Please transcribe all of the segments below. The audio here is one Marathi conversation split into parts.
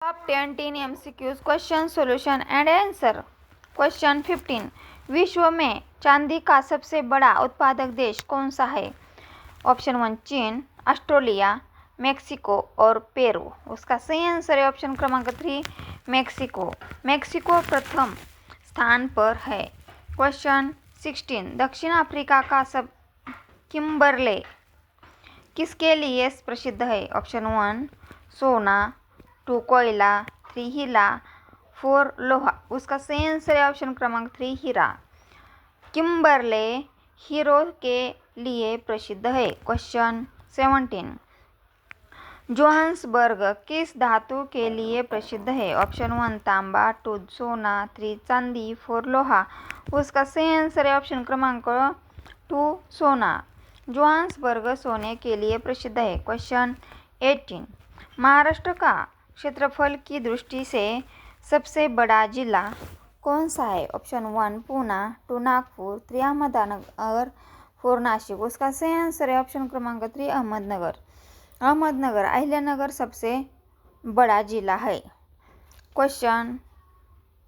Top 10 teen MCQs question solution end answer. Question 15, विश्व में चांदी का सबसे बड़ा उत्पादक देश कौन सा है? ऑप्शन 1 चीन, ऑस्ट्रेलिया, मेक्सिको और पेरू। उसका सही आंसर है ऑप्शन क्रमांक 3 मेक्सिको। मेक्सिको प्रथम स्थान पर है। क्वेश्चन 16, दक्षिण अफ्रीका का सब किम्बरले किसके लिए प्रसिद्ध है? ऑप्शन 1 सोना, 2 कोयला, 3 हीरा, 4 लोहा। उसका सही आंसर है ऑप्शन क्रमांक 3 हीरा। किम्बरले हीरो के लिए प्रसिद्ध है। क्वेश्चन 17, जोहान्सबर्ग किस धातु के लिए प्रसिद्ध है? ऑप्शन 1 तांबा, 2 सोना, 3 चांदी, 4 लोहा। उसका सही आंसर है ऑप्शन क्रमांक 2 सोना। जोहान्सबर्ग सोने के लिए प्रसिद्ध है। क्वेश्चन 18, महाराष्ट्र का क्षेत्रफल की दृष्टि से सबसे बड़ा जिला कौन सा है? ऑप्शन 1 पूना, 2 नागपुर, 3 अहमदनगर, 4 नाशिक। उसका सही आंसर है ऑप्शन क्रमांक 3 अहमदनगर। अहमदनगर अहिल्यानगर सबसे बड़ा जिला है। क्वेश्चन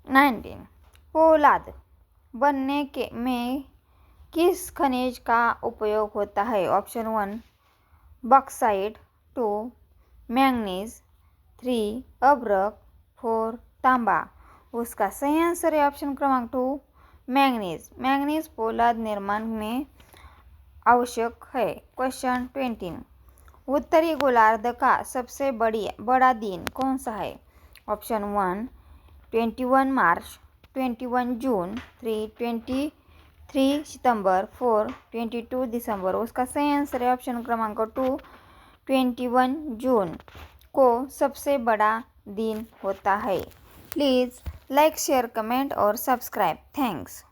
19, पोलाद बनने में किस खनिज का उपयोग होता है? ऑप्शन 1 बॉक्साइट, 2 मैंगनीज, 3 अभ्रक, 4 तांबा। उसका सही आंसर है ऑप्शन क्रमांक 2 मैंगनीज। मैंगनीज पोलाद निर्माण में आवश्यक है। क्वेश्चन 20, उत्तरी गोलार्ध का सबसे बड़ा दिन कौन सा है? ऑप्शन 1 21 मार्च, 21 जून, 3 23 सितंबर, 4 22 दिसंबर। उसका सही आंसर है ऑप्शन क्रमांक 2 21 जून को सबसे बड़ा दिन होता है। प्लीज़ लाइक, शेयर, कमेंट और सब्सक्राइब। थैंक्स।